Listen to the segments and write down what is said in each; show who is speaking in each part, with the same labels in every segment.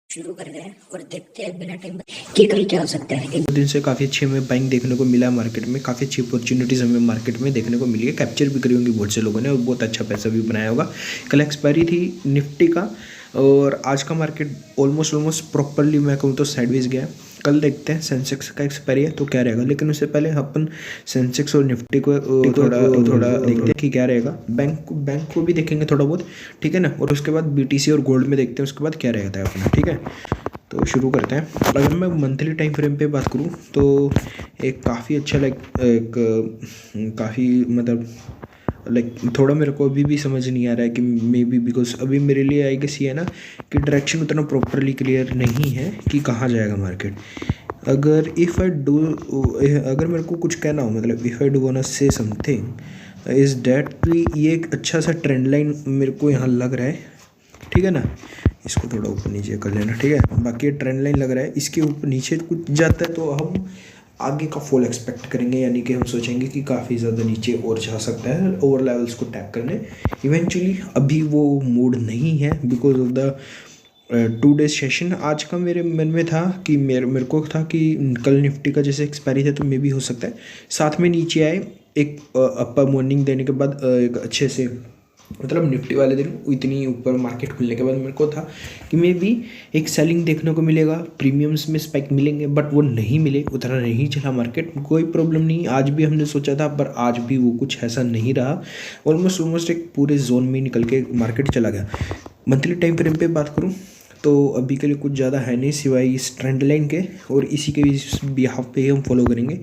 Speaker 1: शुरू कर रहे हैं और देखते हैं बिना टाइम कि कल क्या हो सकता है।
Speaker 2: दो दिन से काफ़ी अच्छी हमें बाइंग देखने को मिला है मार्केट में। काफ़ी अच्छी अपॉर्चुनिटीज़ हमें मार्केट में देखने को मिली है। कैप्चर भी करी होंगी बहुत से लोगों ने और बहुत अच्छा पैसा भी बनाया होगा। कल एक्सपायरी थी निफ्टी का और आज का मार्केट ऑलमोस्ट प्रॉपरली मैं कहूँ तो साइडवेज गया है। कल देखते हैं सेंसेक्स का एक्सपायरी है तो क्या रहेगा, लेकिन उससे पहले अपन सेंसेक्स और निफ्टी को थोड़ा देखते हैं कि क्या रहेगा। बैंक को भी देखेंगे थोड़ा बहुत, ठीक है ना। और उसके बाद बीटीसी और गोल्ड में देखते हैं उसके बाद क्या रहेगा अपना, ठीक है। तो शुरू करते हैं। अगर मैं मंथली टाइम फ्रेम पे बात करूँ तो एक काफ़ी अच्छा काफ़ी मतलब थोड़ा मेरे को अभी भी समझ नहीं आ रहा है कि मे बी बिकॉज अभी मेरे लिए आई गेस ये है ना कि डायरेक्शन उतना प्रॉपरली क्लियर नहीं है कि कहाँ जाएगा मार्केट। अगर अगर मेरे को कुछ कहना हो, मतलब if I do want say something is that कि ये एक अच्छा सा ट्रेंड लाइन मेरे को यहाँ लग रहा है, ठीक है ना। इसको थोड़ा ऊपर नीचे कर लेना, ठीक है। बाकी ये ट्रेंड लाइन लग रहा है, इसके ऊपर नीचे कुछ जाता है तो हम आगे का फॉल एक्सपेक्ट करेंगे, यानी कि हम सोचेंगे कि काफ़ी ज़्यादा नीचे और जा सकता है ओवर लेवल्स को टैप करने। इवेंचुअली अभी वो मूड नहीं है because of the 2 days session. आज का मेरे मन में था कि मेरे को था कि कल निफ्टी का जैसे एक्सपायरी था तो मे भी हो सकता है साथ में नीचे आए एक अपर मॉर्निंग देने के बाद एक अच्छे से, मतलब निफ्टी वाले दिन इतनी ऊपर मार्केट खुलने के बाद मेरे को था कि मे बी एक सेलिंग देखने को मिलेगा, प्रीमियम्स में स्पाइक मिलेंगे, बट वो नहीं मिले, उतना नहीं चला मार्केट। कोई प्रॉब्लम नहीं, आज भी हमने सोचा था पर आज भी वो कुछ ऐसा नहीं रहा। ऑलमोस्ट एक पूरे जोन में निकल के मार्केट चला गया। मंथली टाइम फ्रेम पे बात करूँ तो अभी के लिए कुछ ज़्यादा है नहीं सिवाय इस ट्रेंड लाइन के, और इसी के बिहाफ पे ही हम फॉलो करेंगे।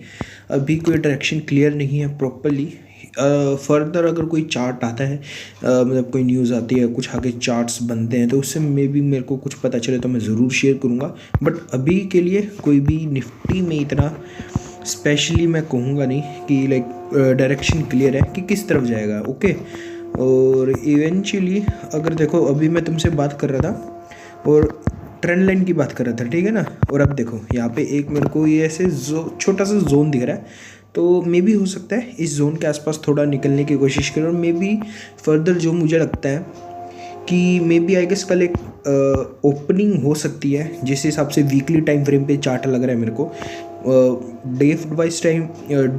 Speaker 2: अभी कोई डायरेक्शन क्लियर नहीं है प्रॉपरली। फर्दर अगर कोई चार्ट आता है, मतलब कोई न्यूज़ आती है, कुछ आगे चार्ट्स बनते हैं तो उससे मे बी मेरे को कुछ पता चले तो मैं ज़रूर शेयर करूँगा। बट अभी के लिए कोई भी निफ्टी में इतना स्पेशली मैं कहूँगा नहीं कि डायरेक्शन क्लियर है कि किस तरफ जाएगा, ओके। और इवेंचुअली अगर देखो अभी मैं तुमसे बात कर रहा था और ट्रेंड लाइन की बात कर रहा था, ठीक है ना। और अब देखो यहाँ पे एक मेरे को ये ऐसे छोटा सा जोन दिख रहा है, तो मे भी हो सकता है इस जोन के आसपास थोड़ा निकलने की कोशिश करें। और मे बी फर्दर जो मुझे लगता है कि मे बी आई गेस कल एक ओपनिंग हो सकती है, जिस हिसाब से वीकली टाइम फ्रेम पे चार्ट लग रहा है मेरे को। डे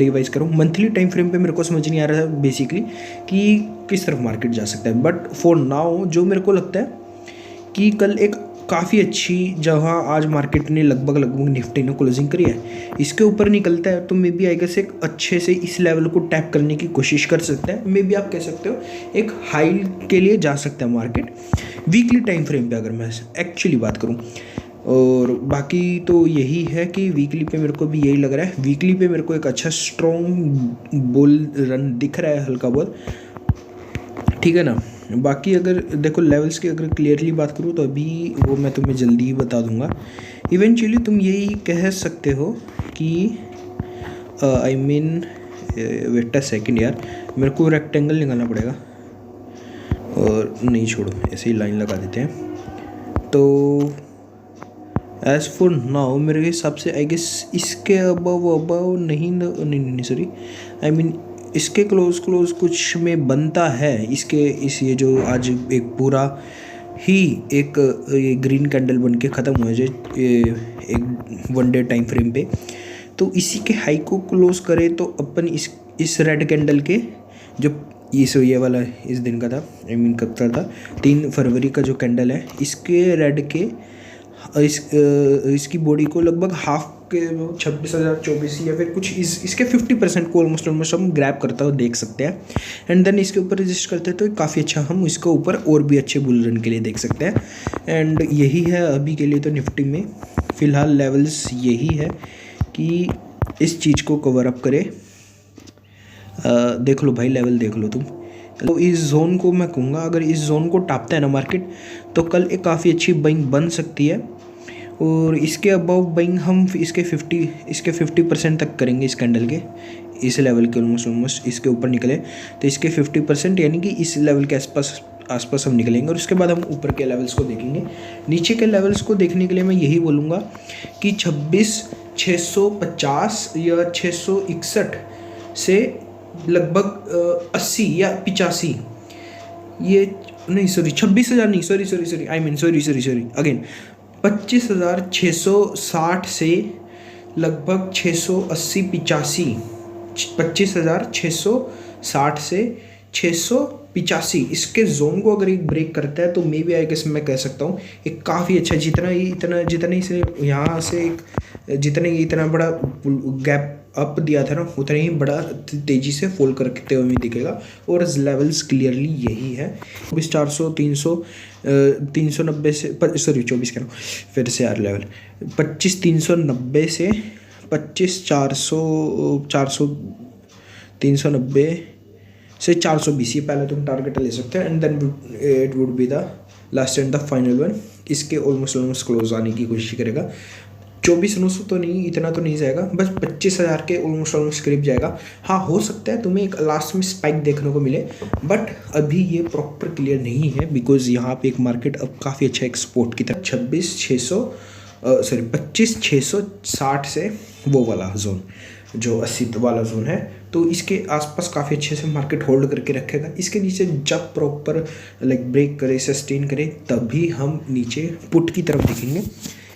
Speaker 2: वाइज करूँ, मंथली टाइम फ्रेम पे मेरे को समझ नहीं आ रहा है बेसिकली कि किस तरफ मार्केट जा सकता है। बट फॉर नाउ जो मेरे को लगता है कि कल एक काफ़ी अच्छी जगह आज मार्केट ने लगभग निफ्टी ने क्लोजिंग करी है, इसके ऊपर निकलता है तो मे बी आई गेस एक अच्छे से इस लेवल को टैप करने की कोशिश कर सकता है। मे बी आप कह सकते हो एक हाई के लिए जा सकता है मार्केट वीकली टाइम फ्रेम पे, अगर मैं एक्चुअली बात करूं। और बाकी तो यही है कि वीकली पे मेरे को भी यही लग रहा है। वीकली पे मेरे को एक अच्छा स्ट्रॉन्ग बुल रन दिख रहा है हल्का बहुत, ठीक है ना। बाकी अगर देखो लेवल्स की अगर क्लियरली बात करूँ तो अभी वो मैं तुम्हें जल्दी ही बता दूंगा। इवेंचुअली तुम यही कह सकते हो कि I mean wait a second यार, मेरे को रेक्टेंगल निकालना पड़ेगा और नहीं छोड़ो ऐसे ही लाइन लगा देते हैं। तो एज़ फॉर नाउ मेरे हिसाब से आई गेस इसके अबव नहीं सॉरी, आई मीन इसके क्लोज कुछ में बनता है। ये जो आज एक पूरा ही एक ये ग्रीन कैंडल बन के ख़त्म हुआ जाए एक 1 डे टाइम फ्रेम पे, तो इसी के हाई को क्लोज करे तो अपन इस रेड कैंडल के जो ये वाला इस दिन का था, आई मीन कब था 3 फरवरी का जो कैंडल है, इसके रेड के इसकी बॉडी को लगभग हाफ के 26,024 या फिर कुछ इसके 50% को ऑलमोस्ट हम ग्रैब करता हुआ देख सकते हैं। एंड देन इसके ऊपर रजिस्ट करते हैं तो काफ़ी अच्छा हम इसके ऊपर और भी अच्छे बुल रन के लिए देख सकते हैं। एंड यही है अभी के लिए तो निफ्टी में फ़िलहाल लेवल्स यही है कि इस चीज़ को कवर अप करे। देख लो भाई, लेवल देख लो तुम। तो इस जोन को मैं कहूँगा अगर इस जोन को टापता है ना मार्केट तो कल एक काफ़ी अच्छी बाइंग बन सकती है। और इसके अबव बाइंग हम इसके 50% तक करेंगे इस कैंडल के, इस लेवल के ऑलमोस्ट इसके ऊपर निकले तो इसके 50% यानी कि इस लेवल के आसपास हम निकलेंगे। और उसके बाद हम ऊपर के लेवल्स को देखेंगे। नीचे के लेवल्स को देखने के लिए मैं यही बोलूँगा कि 26,650 या 661 से लगभग 80 या 85, ये नहीं सॉरी 26,000 नहीं, sorry I mean sorry again 25,660 से लगभग 680-85, 25,660 से 685 इसके जोन को अगर एक ब्रेक करता है तो मे बी आई गेस मैं कह सकता हूँ एक काफ़ी अच्छा, जितना ही से यहाँ से एक जितने ही इतना बड़ा गैप अप दिया था ना, उतना ही बड़ा तेज़ी से फॉल करते हुए दिखेगा। और लेवल्स क्लियरली यही है 2400, 300, 390 से, सॉरी 24 कह रहा हूँ फिर से यार, लेवल 25,390 से 25,400, 390 से 420 ये पहले तुम टारगेट ले सकते हो, and then it would be the last and the final one. इसके ऑलमोस्ट क्लोज आने की कोशिश करेगा। 24,900 तो नहीं, इतना तो नहीं जाएगा, बस 25,000 के ऑलमोस्ट करीब जाएगा। हाँ, हो सकता है तुम्हें एक लास्ट में स्पाइक देखने को मिले, बट अभी ये प्रॉपर क्लियर नहीं है बिकॉज यहाँ पे एक मार्केट अब काफ़ी अच्छा एक्सपोर्ट की तरफ 25,660 से वो वाला जोन जो 80 वाला जोन है, तो इसके आसपास काफ़ी अच्छे से मार्केट होल्ड करके रखेगा। इसके नीचे जब प्रॉपर लाइक ब्रेक करे, सस्टेन करे, तभी हम नीचे पुट की तरफ देखेंगे।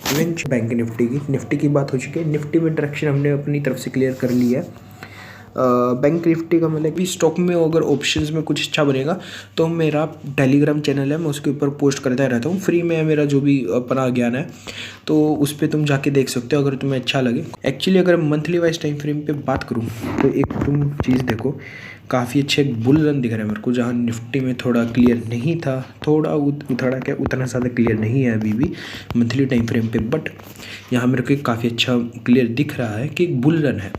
Speaker 2: इवन बैंक निफ्टी की बात हो चुकी है। निफ्टी में डायरेक्शन हमने अपनी तरफ से क्लियर कर लिया है। बैंक निफ्टी का मतलब कि स्टॉक में अगर ऑप्शंस में कुछ अच्छा बनेगा तो मेरा टेलीग्राम चैनल है, मैं उसके ऊपर पोस्ट करता रहता हूँ फ्री में, मेरा जो भी अपना ज्ञान है तो उस पर तुम जाके देख सकते हो अगर तुम्हें अच्छा लगे। एक्चुअली अगर मंथली वाइज टाइम फ्रेम पे बात करूँ तो एक तुम चीज़ देखो, काफ़ी अच्छे एक बुल रन दिख रहा है मेरे को, जहाँ निफ्टी में थोड़ा क्लियर नहीं था, थोड़ा क्या उतना ज़्यादा क्लियर नहीं है अभी भी मंथली टाइम फ्रेम पे, बट यहाँ मेरे को एक काफ़ी अच्छा क्लियर दिख रहा है कि एक बुल रन है।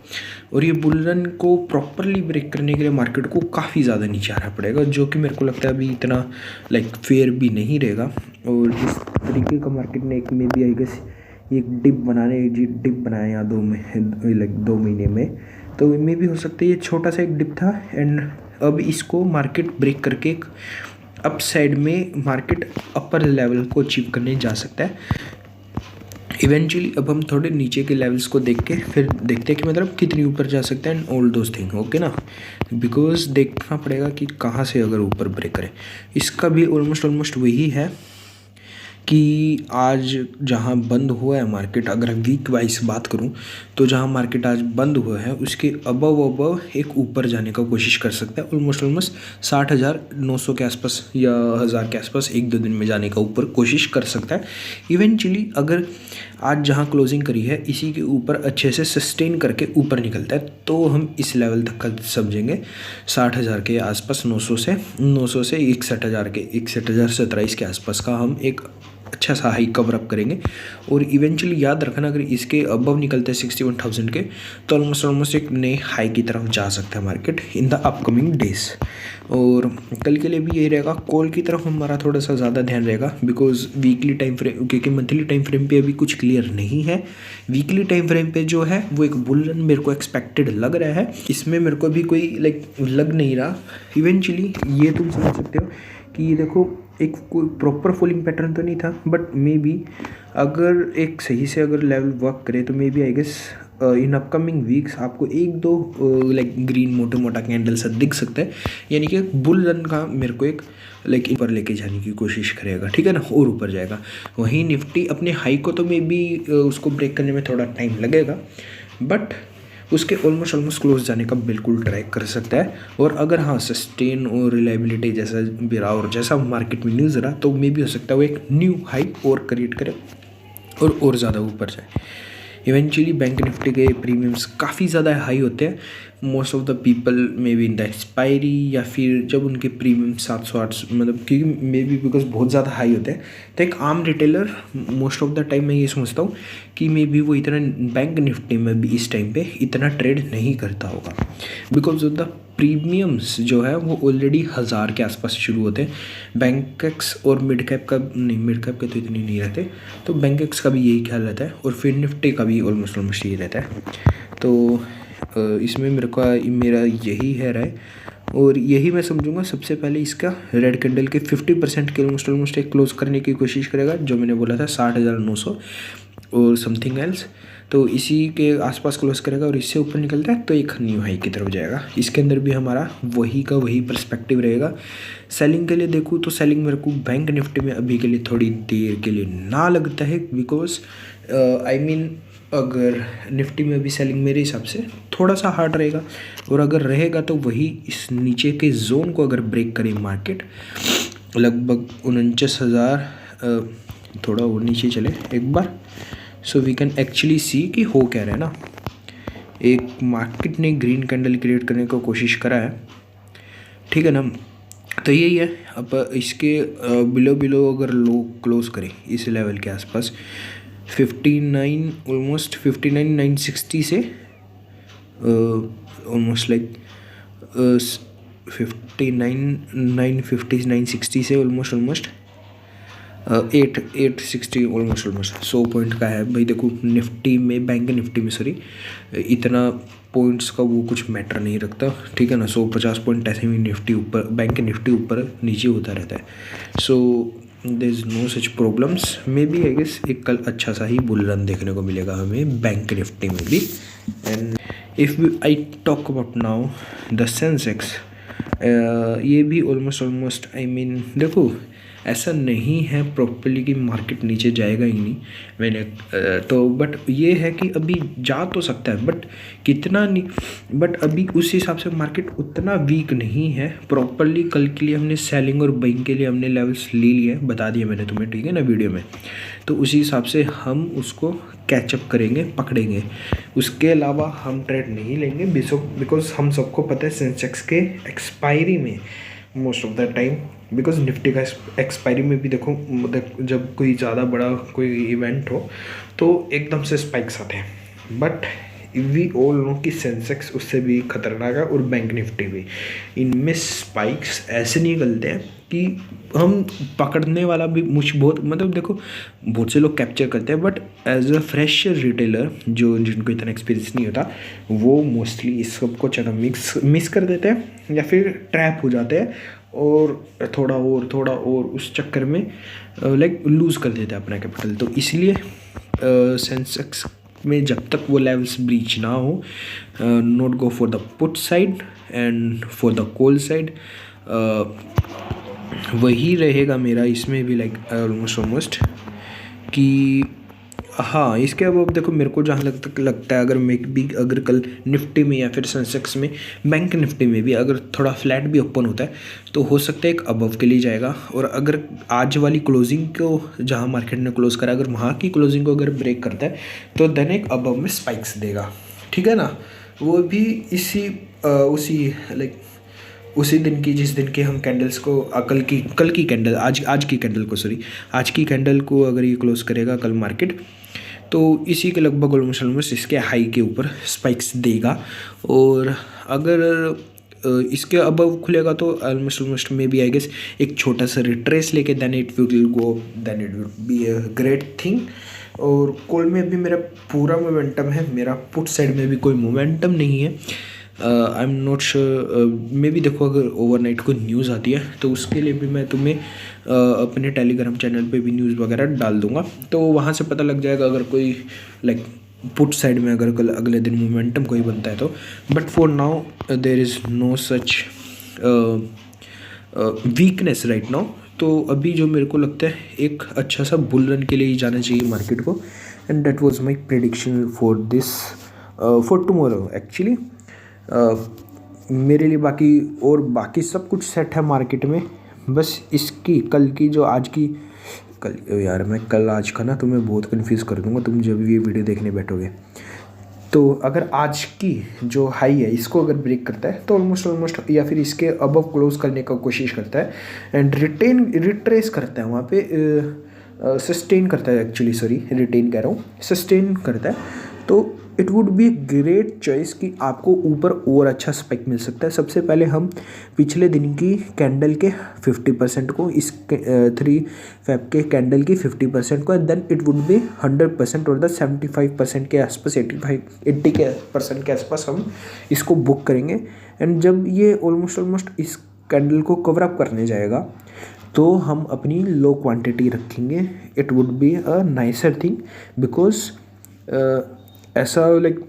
Speaker 2: और ये बुल रन को प्रॉपरली ब्रेक करने के लिए मार्केट को काफ़ी ज़्यादा नीचे आना पड़ेगा, जो कि मेरे को लगता है अभी इतना लाइक फेयर भी नहीं रहेगा। और इस तरीके का मार्केट ने एक में भी आई गेस एक डिप बनाया यहाँ 2 महीने में, तो इनमें भी हो सकता है ये छोटा सा एक डिप था, एंड अब इसको मार्केट ब्रेक करके एक अप साइड में मार्केट अपर लेवल को अचीव करने जा सकता है इवेंचुअली। अब हम थोड़े नीचे के लेवल्स को देख के फिर देखते हैं कि मतलब कितनी ऊपर जा सकता है and all those thing, okay ना, बिकॉज देखना पड़ेगा कि कहाँ से अगर ऊपर ब्रेक करें। इसका भी ऑलमोस्ट वही है कि आज जहां बंद हुआ है मार्केट, अगर वीक वाइज बात करूं तो जहां मार्केट आज बंद हुआ है उसके अबव एक ऊपर जाने का कोशिश कर सकता है, ऑलमोस्ट 60,900 के आसपास या 1000 के आसपास 1-2 दिन में जाने का ऊपर कोशिश कर सकता है इवेंचुअली। अगर आज जहां क्लोजिंग करी है इसी के ऊपर अच्छे से सस्टेन करके ऊपर निकलता है तो हम इस लेवल तक का समझेंगे 60,000 के आसपास, 900 से 61,000 के 61,027 के आसपास का हम एक अच्छा सा हाई कवर अप करेंगे। और इवेंचुअली याद रखना अगर इसके अबव निकलते हैं 61,000 के तो ऑलमोस्ट एक नए हाई की तरफ जा सकता है market in the upcoming days. और कल के लिए भी यही रहेगा, कॉल की तरफ हमारा थोड़ा सा ज़्यादा ध्यान रहेगा बिकॉज वीकली टाइम फ्रेम, क्योंकि मंथली टाइम फ्रेम पे अभी कुछ क्लियर नहीं है। वीकली टाइम फ्रेम पे जो है वो एक बुल रन मेरे को एक्सपेक्टेड लग रहा है, इसमें मेरे को अभी कोई लाइक लग नहीं रहा। इवेंचुअली ये तुम समझ सकते हो कि ये देखो एक कोई प्रॉपर फॉलिंग पैटर्न तो नहीं था, बट मे बी अगर एक सही से अगर लेवल वर्क करे तो maybe I guess in upcoming weeks आपको 1-2 लाइक ग्रीन मोटा कैंडल सा दिख सकता है, यानी कि बुल रन का मेरे को एक लाइक ऊपर लेके जाने की कोशिश करेगा, ठीक है ना, और ऊपर जाएगा। वहीं निफ्टी अपने हाई को तो मे बी उसको ब्रेक करने में थोड़ा टाइम लगेगा, बट उसके ऑलमोस्ट क्लोज जाने का बिल्कुल ट्राई कर सकता है। और अगर हाँ सस्टेन और रिलायबिलिटी जैसा भी रहा और जैसा मार्केट में न्यूज़ रहा तो मे भी हो सकता है वो एक न्यू हाई और क्रिएट करे और ज़्यादा ऊपर जाए। इवेंचुअली बैंक निफ्टी के प्रीमियम्स काफ़ी ज़्यादा हाई होते हैं, most of the people may be in the expiry या फिर जब उनके प्रीमियम 700-800 मतलब क्योंकि मे बी बिकॉज बहुत ज़्यादा हाई होते हैं, तो एक आम retailer most of the time मैं ये समझता हूँ कि मे बी वो इतना बैंक निफ्टी में भी इस टाइम पे इतना ट्रेड नहीं करता होगा बिकॉज ऑफ द प्रीमियम्स जो है वो ऑलरेडी 1000 के आसपास शुरू होते हैं। बैंक एक्स और मिड कैप का नहीं, मिड कैप के तो इतने नहीं रहते, तो बैंक एक्स का भी यही ख्याल रहता है और फिर निफ्टी का भी ऑलमोस्ट यही रहता है। तो इसमें मेरा यही है राय, और यही मैं समझूंगा सबसे पहले इसका रेड कैंडल के 50% के ऑलमोस्ट एक क्लोज करने की कोशिश करेगा, जो मैंने बोला था 60,900 और समथिंग एल्स तो इसी के आसपास क्लोज करेगा और इससे ऊपर निकलता है तो एक न्यू हाई की तरफ जाएगा। इसके अंदर भी हमारा वही का वही पर्सपेक्टिव रहेगा। सेलिंग के लिए देखूँ तो सेलिंग मेरे को बैंक निफ्टी में अभी के लिए थोड़ी देर के लिए ना लगता है, बिकॉज आई मीन अगर निफ्टी में भी सेलिंग मेरे हिसाब से थोड़ा सा हार्ड रहेगा, और अगर रहेगा तो वही इस नीचे के जोन को अगर ब्रेक करे मार्केट लगभग 49,000 थोड़ा और नीचे चले एक बार, so we can actually see कि हो क्या रहा है ना। एक मार्केट ने ग्रीन कैंडल क्रिएट करने की कोशिश करा है, ठीक है ना। तो यही है। अब इसके बिलो अगर लो क्लोज करें इस लेवल के आसपास 59 ऑलमोस्ट 59,960 से ऑलमोस्ट लाइक 59,950 960 से ऑलमोस्ट 860 ऑलमोस्ट 100 पॉइंट का है भाई। देखो निफ्टी में बैंक निफ्टी में सॉरी इतना पॉइंट्स का वो कुछ मैटर नहीं रखता, ठीक है ना। 150 पॉइंट ऐसे भी निफ्टी ऊपर बैंक निफ्टी ऊपर नीचे होता रहता है। So there is no such problems. Maybe I guess एक कल अच्छा सा ही बुल रन देखने को मिलेगा हमें बैंक निफ्टी में भी। And if I talk about now the Sensex, ये भी ऑलमोस्ट आई मीन देखो ऐसा नहीं है प्रॉपर्ली कि मार्केट नीचे जाएगा ही नहीं मैंने तो, बट ये है कि अभी जा तो सकता है बट कितना नहीं, बट अभी उस हिसाब से मार्केट उतना वीक नहीं है प्रॉपर्ली। कल के लिए हमने सेलिंग और बाइंग के लिए हमने लेवल्स ले लिए, बता दिया मैंने तुम्हें, ठीक है ना वीडियो में। तो उसी हिसाब से हम उसको कैचअप करेंगे, पकड़ेंगे। उसके अलावा हम ट्रेड नहीं लेंगे बिकॉज हम सबको पता है सेंसेक्स के एक्सपायरी में most of the time, because Nifty का एक्सपायरी में भी देखो जब कोई ज़्यादा बड़ा कोई इवेंट हो तो एकदम से स्पाइक्स आते हैं, बट वी ऑल नो कि सेंसेक्स उससे भी खतरनाक है और बैंक निफ्टी भी। इनमें स्पाइक्स ऐसे निकलते हैं कि हम पकड़ने वाला भी बहुत मतलब देखो बहुत से लोग कैप्चर करते हैं, but as a fresh retailer जिनको इतना एक्सपीरियंस नहीं होता वो मोस्टली इस सब को मिस कर देते हैं या फिर ट्रैप हो जाते हैं और थोड़ा और उस चक्कर में लाइक लूज़ कर देते हैं अपना कैपिटल। तो इसलिए सेंसेक्स में जब तक वो लेवल्स ब्रीच ना हो, not go for the put side and for the call side, वही रहेगा मेरा इसमें भी लाइक ऑलमोस्ट कि हाँ। इसके अब देखो मेरे को जहाँ लगता है अगर कल निफ्टी में या फिर सेंसेक्स में बैंक निफ्टी में भी अगर थोड़ा फ्लैट भी ओपन होता है तो हो सकता है एक अबव के लिए जाएगा, और अगर आज वाली क्लोजिंग को जहाँ मार्केट ने क्लोज करा अगर वहाँ की क्लोजिंग को अगर ब्रेक करता है तो देन एक अबव में स्पाइक्स देगा, ठीक है ना। वो भी उसी दिन की जिस दिन के हम कैंडल्स को कल की कैंडल आज की कैंडल को अगर ये क्लोज करेगा कल मार्केट तो इसी के लगभग ऑलमोस्ट इसके हाई के ऊपर स्पाइक्स देगा, और अगर इसके अबव खुलेगा तो almost maybe I guess एक छोटा सा रिट्रेस लेके then it will be a great thing. और कॉल में भी मेरा पूरा मोमेंटम है, मेरा पुट साइड में भी कोई मोमेंटम नहीं है। I am not sure, may be देखो अगर ओवरनाइट कोई न्यूज़ आती है तो उसके लिए भी मैं तुम्हें अपने टेलीग्राम चैनल पे भी न्यूज़ वगैरह डाल दूंगा, तो वहाँ से पता लग जाएगा अगर कोई लाइक पुट साइड में अगर कल अगले दिन मोमेंटम कोई बनता है तो। But for now there is no such weakness right now. तो अभी जो मेरे को लगता है एक अच्छा सा बुल रन के लिए ही जाना चाहिए मार्केट को, and that was my prediction for tomorrow actually. मेरे लिए बाकी सब कुछ सेट है मार्केट में, बस इसकी कल की जो आज की कल यार मैं कल आज का ना तुम्हें बहुत कंफ्यूज कर दूंगा तुम जब ये वीडियो देखने बैठोगे। तो अगर आज की जो हाई है इसको अगर ब्रेक करता है तो ऑलमोस्ट या फिर इसके अबव क्लोज करने का कोशिश करता है एंड रिट्रेस करता है वहाँ पे सस्टेन करता है एक्चुअली, सॉरी रिटेन कह रहा हूँ, सस्टेन करता है, तो it would be great choice कि आपको ऊपर और अच्छा स्पाइक मिल सकता है। सबसे पहले हम पिछले दिन की कैंडल के 50% को, इस 3 Feb के कैंडल की 50% को, देन इट वुड बी 100% और द 75% के आसपास 80% के आसपास हम इसको बुक करेंगे। एंड जब ये ऑलमोस्ट इस कैंडल को कवर अप करने जाएगा तो हम अपनी लो क्वांटिटी रखेंगे। It would be a nicer thing because ऐसा लाइक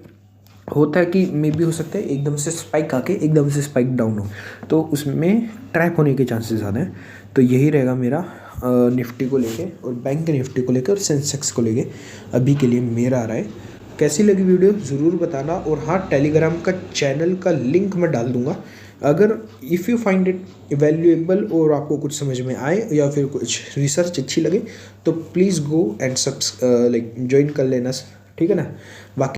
Speaker 2: होता है कि मे भी हो सकता है एकदम से स्पाइक आके एकदम से स्पाइक डाउन हो, तो उसमें ट्रैप होने के चांसेस ज़्यादा हैं। तो यही रहेगा मेरा निफ्टी को लेके और बैंक निफ्टी को लेके और सेंसेक्स को लेके अभी के लिए मेरा राय। कैसी लगी वीडियो ज़रूर बताना। और हाँ, टेलीग्राम का चैनल का लिंक मैं डाल दूँगा। अगर if you find it valuable और आपको कुछ समझ में आए या फिर कुछ रिसर्च अच्छी लगे तो please go and like join कर लेना, ठीक है ना। बाकी